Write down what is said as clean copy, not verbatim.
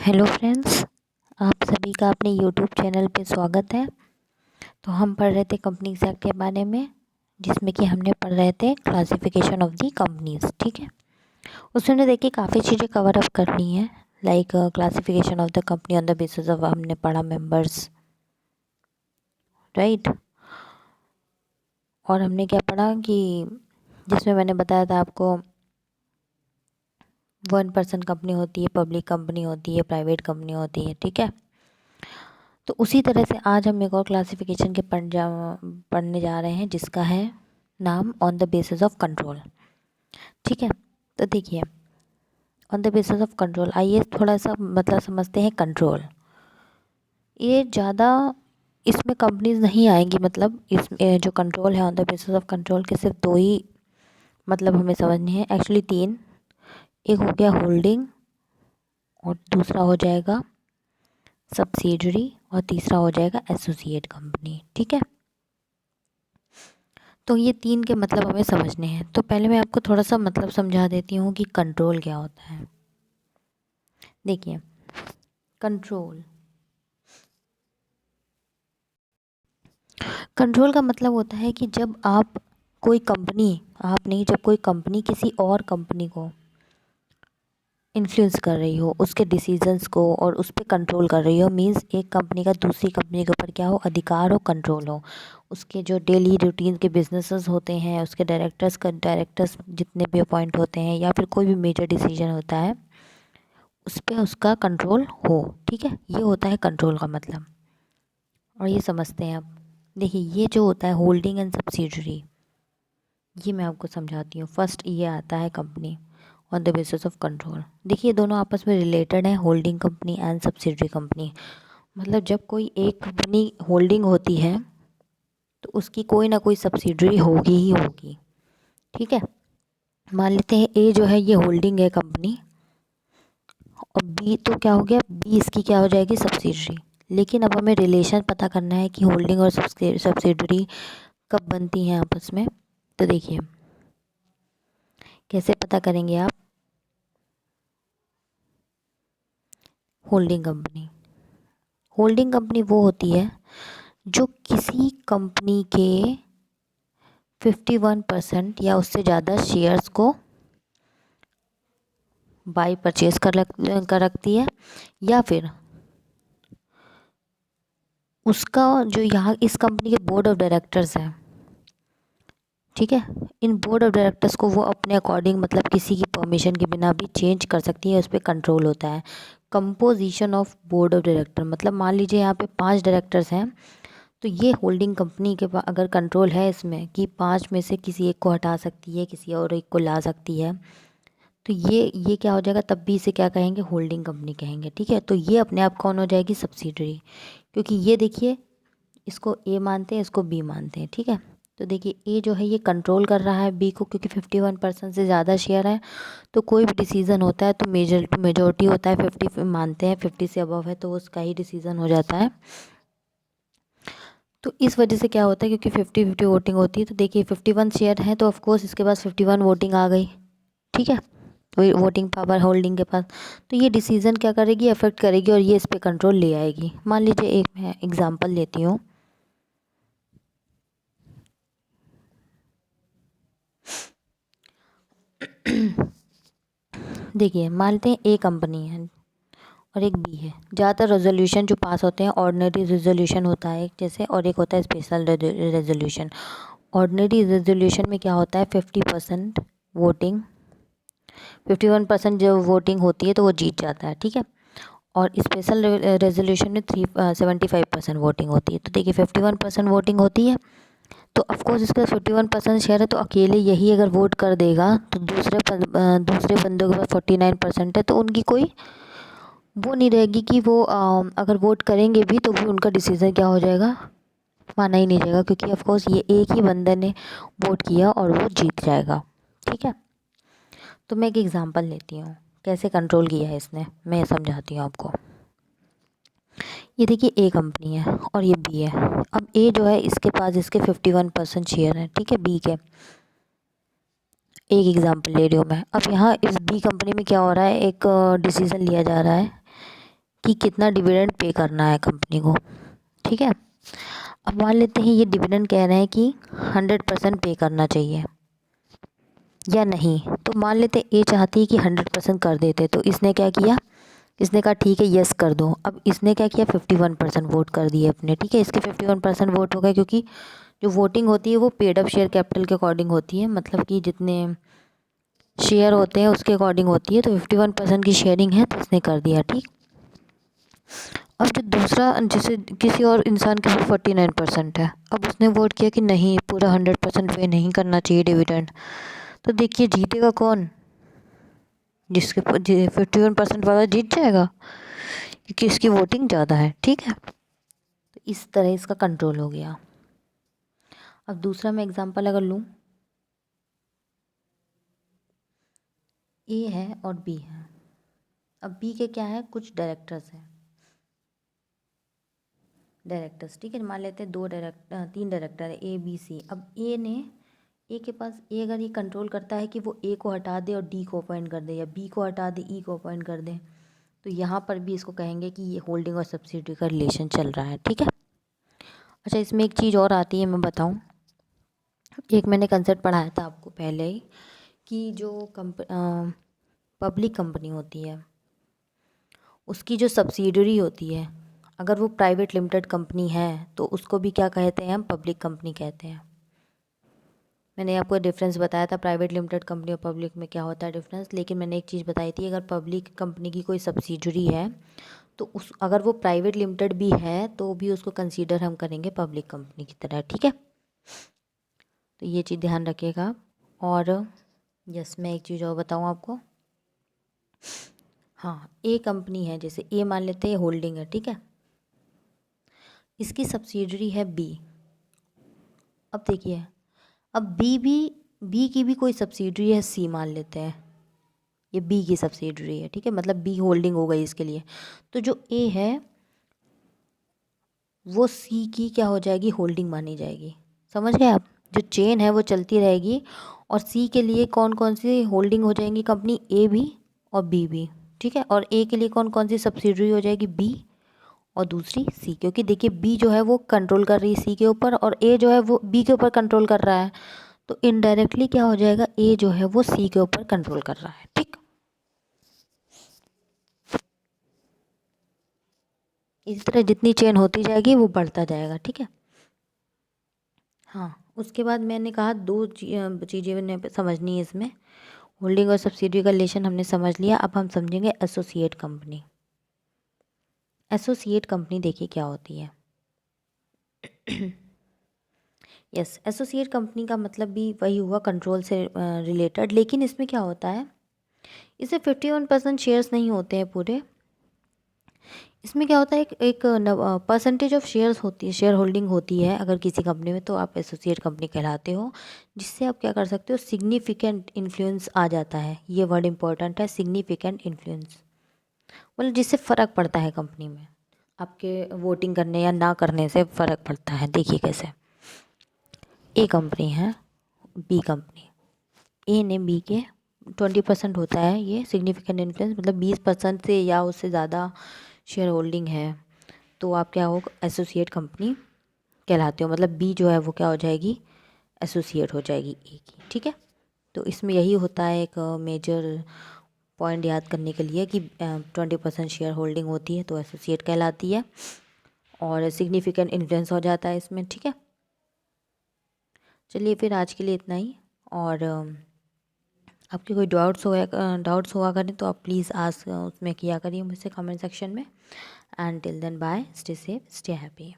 Hello friends, आप सभी का अपने यूट्यूब चैनल पे स्वागत है। तो हम पढ़ रहे थे कंपनीज एक्ट के बारे में, जिसमें कि हमने पढ़ रहे थे क्लासिफिकेशन ऑफ दी कंपनीज। ठीक है, उसमें देखिए काफ़ी चीज़ें कवर अप करनी है, like classification of the company on the basis of, हमने पढ़ा मेंबर्स, राइट। और हमने क्या पढ़ा कि जिसमें मैंने बताया था आपको 1% कंपनी होती है, पब्लिक कंपनी होती है, प्राइवेट कंपनी होती है। ठीक है, तो उसी तरह से आज हम एक और क्लासिफिकेशन के पढ़ने जा रहे हैं, जिसका है नाम on the basis of control. ठीक है, तो देखिए on the basis of control, आइए थोड़ा सा मतलब समझते हैं कंट्रोल। ये ज़्यादा इसमें कंपनीज नहीं आएंगी, मतलब इस जो कंट्रोल है on the basis of control के सिर्फ दो ही मतलब हमें समझनी है, एक्चुअली तीन। एक हो गया होल्डिंग, और दूसरा हो जाएगा सब्सिडरी, और तीसरा हो जाएगा एसोसिएट कंपनी। ठीक है, तो ये तीन के मतलब हमें समझने हैं। तो पहले मैं आपको थोड़ा सा मतलब समझा देती हूँ कि कंट्रोल क्या होता है। देखिए कंट्रोल, कंट्रोल का मतलब होता है कि जब आप कोई कंपनी, आप नहीं, जब कोई कंपनी किसी और कंपनी को इन्फ्लुएंस कर रही हो, उसके डिसीजंस को, और उस पर कंट्रोल कर रही हो। मींस एक कंपनी का दूसरी कंपनी के ऊपर क्या हो, अधिकार हो, कंट्रोल हो। उसके जो डेली रूटीन के बिजनेसेस होते हैं, उसके डायरेक्टर्स जितने भी अपॉइंट होते हैं, या फिर कोई भी मेजर डिसीजन होता है, उस पर उसका कंट्रोल हो। ठीक है, ये होता है कंट्रोल का मतलब, और ये समझते हैं आप। देखिए ये जो होता है होल्डिंग एंड सब्सिडरी, ये मैं आपको समझाती हूँ। फर्स्ट ये आता है company on the basis of control. देखिए दोनों आपस में रिलेटेड है, holding company and subsidiary company. मतलब जब कोई एक कंपनी होल्डिंग होती है, तो उसकी कोई ना कोई सब्सिडरी होगी ही होगी। ठीक है, मान लेते हैं ए जो है ये होल्डिंग है कंपनी, और बी तो क्या हो गया, बी इसकी क्या हो जाएगी, सब्सिडरी। लेकिन अब हमें रिलेशन पता करना है कि होल्डिंग और सब्सिडरी कब बनती हैं आपस में। तो देखिए कैसे पता करेंगे आप। होल्डिंग कंपनी, होल्डिंग कंपनी वो होती है जो किसी कंपनी के 51% या उससे ज़्यादा शेयर्स को बाई परचेज कर रखती है, या फिर उसका जो यहाँ इस कंपनी के बोर्ड ऑफ डायरेक्टर्स हैं। ठीक है, इन बोर्ड ऑफ डायरेक्टर्स को वो अपने अकॉर्डिंग, मतलब किसी की परमिशन के बिना भी चेंज कर सकती है, उस पर कंट्रोल होता है। Composition of board of director, मतलब मान लीजिए यहाँ पे 5 डायरेक्टर्स हैं, तो ये होल्डिंग कंपनी के पास अगर कंट्रोल है इसमें कि 5 में से किसी एक को हटा सकती है, किसी और एक को ला सकती है, तो ये क्या हो जाएगा, तब भी इसे क्या कहेंगे, होल्डिंग कंपनी कहेंगे। ठीक है, तो ये अपने आप कौन हो जाएगी, सब्सिडरी। क्योंकि ये देखिए इसको ए मानते हैं, इसको बी मानते हैं। ठीक है, तो देखिए ए जो है ये कंट्रोल कर रहा है बी को, क्योंकि 51% से ज़्यादा शेयर है, तो कोई भी डिसीज़न होता है तो मेजोरिटी होता है, 50 मानते हैं, 50 से अबव है तो उसका ही डिसीज़न हो जाता है। तो इस वजह से क्या होता है, क्योंकि 50-50 वोटिंग होती है, तो देखिए 51 शेयर है तो ऑफकोर्स इसके पास 51 वोटिंग आ गई। ठीक है, वही वोटिंग पावर होल्डिंग के पास, तो ये डिसीज़न क्या करेगी, अफेक्ट करेगी, और ये इस पर कंट्रोल ले आएगी। मान लीजिए एक मैं एग्जांपल लेती हूँ। देखिए मान लेते हैं ए कंपनी है और एक बी है। ज़्यादातर रेजोल्यूशन जो पास होते हैं ऑर्डिनरी रेजोल्यूशन होता है एक जैसे, और एक होता है स्पेशल रेजोल्यूशन। ऑर्डिनरी रेजोल्यूशन में क्या होता है, 50% वोटिंग, 51% जो वोटिंग होती है तो वो जीत जाता है। ठीक है, और स्पेशल रेजोल्यूशन में 75% वोटिंग होती है। तो देखिए 51% वोटिंग होती है, तो ऑफकोर्स इसका 51% शेयर है, तो अकेले यही अगर वोट कर देगा, तो दूसरे बंदों के पास 49% है, तो उनकी कोई वो नहीं रहेगी कि वो अगर वोट करेंगे भी तो भी उनका डिसीज़न क्या हो जाएगा, माना ही नहीं जाएगा, क्योंकि ऑफकोर्स ये एक ही बंदे ने वोट किया और वो जीत जाएगा। ठीक है, तो मैं एक एग्ज़ाम्पल लेती हूँ कैसे कंट्रोल किया है इसने, मैं समझाती हूँ आपको। ये देखिए ए कंपनी है और ये बी है। अब ए जो है इसके पास इसके 51% शेयर है। ठीक है, बी के, एक एग्जांपल ले रही हूँ मैं। अब यहाँ इस बी कंपनी में क्या हो रहा है, एक डिसीज़न लिया जा रहा है कि कितना डिविडेंड पे करना है कंपनी को, ठीक है। अब मान लेते हैं ये डिविडेंड कह रहे हैं कि 100% पे करना चाहिए या नहीं, तो मान लेते ए चाहती है कि 100% कर देते, तो इसने क्या किया, इसने कहा ठीक है यस कर दो। अब इसने क्या किया, 51% वोट कर दिए अपने, ठीक है। इसके 51% वोट हो गए, क्योंकि जो वोटिंग होती है वो पेड अप शेयर कैपिटल के अकॉर्डिंग होती है, मतलब कि जितने शेयर होते हैं उसके अकॉर्डिंग होती है। तो 51% की शेयरिंग है तो इसने कर दिया, ठीक। अब जो दूसरा, जैसे किसी और इंसान के पास 49% है, अब उसने वोट किया कि नहीं पूरा 100% पे नहीं करना चाहिए डिविडेंड, तो देखिए जीतेगा कौन, जिसके 51% वाला जीत जाएगा, क्योंकि इसकी वोटिंग ज़्यादा है, ठीक है। तो इस तरह इसका कंट्रोल हो गया। अब दूसरा मैं एग्जांपल अगर लूँ, ए है और बी है। अब बी के क्या है, कुछ डायरेक्टर्स हैं, डायरेक्टर्स, ठीक है। मान लेते हैं 3 डायरेक्टर है, ए बी सी। अब ए के पास, ए अगर ये कंट्रोल करता है कि वो ए को हटा दे और डी को अपॉइंट कर दे, या बी को हटा दे ई को अपॉइंट कर दे, तो यहाँ पर भी इसको कहेंगे कि ये होल्डिंग और सब्सिडी का रिलेशन चल रहा है, ठीक है। अच्छा, इसमें एक चीज़ और आती है, मैं बताऊँ, एक मैंने कंसेप्ट पढ़ाया था आपको पहले ही, कि जो पब्लिक कंपनी होती है उसकी जो सब्सिडरी होती है, अगर वो प्राइवेट लिमिटेड कंपनी है तो उसको भी क्या कहते हैं, हम पब्लिक कंपनी कहते हैं। मैंने आपको डिफरेंस बताया था प्राइवेट लिमिटेड कंपनी और पब्लिक में क्या होता है डिफरेंस, लेकिन मैंने एक चीज़ बताई थी, अगर पब्लिक कंपनी की कोई सब्सिडरी है तो उस, अगर वो प्राइवेट लिमिटेड भी है तो भी उसको कंसीडर हम करेंगे पब्लिक कंपनी की तरह, ठीक है। तो ये चीज़ ध्यान रखिएगा। और यस, मैं एक चीज़ और बताऊँ आपको, हाँ, ए कंपनी है, जैसे ए मान लेते हैं होल्डिंग है, ठीक है। इसकी सब्सिडरी है बी। अब देखिए, अब बी की भी कोई सब्सिडरी है, सी मान लेते हैं, ये बी की सब्सिडरी है, ठीक है, मतलब बी होल्डिंग हो गई इसके लिए। तो जो ए है वो सी की क्या हो जाएगी, होल्डिंग मानी जाएगी। समझ गए आप, जो चेन है वो चलती रहेगी, और सी के लिए कौन कौन सी होल्डिंग हो जाएंगी, कंपनी ए भी और बी भी, ठीक है। और ए के लिए कौन कौन सी सब्सिडरी हो जाएगी, बी और दूसरी सी, क्योंकि देखिए बी जो है वो कंट्रोल कर रही है सी के ऊपर, और ए जो है वो बी के ऊपर कंट्रोल कर रहा है, तो इनडायरेक्टली क्या हो जाएगा, ए जो है वो सी के ऊपर कंट्रोल कर रहा है, ठीक। इसी तरह जितनी चेन होती जाएगी वो बढ़ता जाएगा, ठीक है। हाँ, उसके बाद मैंने कहा दो चीज़ें मैंने समझनी है इसमें, होल्डिंग और सब्सिडी का रिलेशन हमने समझ लिया। अब हम समझेंगे एसोसिएट कंपनी। एसोसिएट कंपनी देखिए क्या होती है। यस, एसोसिएट कंपनी का मतलब भी वही हुआ, कंट्रोल से रिलेटेड, लेकिन इसमें क्या होता है, इसमें 51% शेयर्स नहीं होते हैं पूरे। इसमें क्या होता है, एक परसेंटेज ऑफ शेयर्स होती है, शेयर होल्डिंग होती है अगर किसी कंपनी में, तो आप एसोसिएट कंपनी कहलाते हो, जिससे आप क्या कर सकते हो, सिग्निफिकेंट इन्फ्लुएंस आ जाता है। ये वर्ड इंपॉर्टेंट है, सिग्निफिकेंट इन्फ्लुएंस, मतलब जिससे फ़र्क पड़ता है कंपनी में, आपके वोटिंग करने या ना करने से फ़र्क पड़ता है। देखिए कैसे, ए कंपनी है, बी कंपनी, ए ने बी के 20% होता है ये सिग्निफिकेंट इन्फ्लुएंस, मतलब 20% से या उससे ज़्यादा शेयर होल्डिंग है, तो आप क्या हो, एसोसिएट कंपनी कहलाते हो, मतलब बी जो है वो क्या हो जाएगी, एसोसिएट हो जाएगी ए की, ठीक है। तो इसमें यही होता है, एक मेजर पॉइंट याद करने के लिए कि 20% शेयर होल्डिंग होती है तो एसोसिएट कहलाती है, और सिग्निफिकेंट इन्फ्लुएंस हो जाता है इसमें, ठीक है। चलिए फिर आज के लिए इतना ही, और आपके कोई डाउट्स हुआ करें तो आप प्लीज़ आस्क उसमें किया करिए मुझसे कमेंट सेक्शन में। And till then bye, stay safe, stay happy.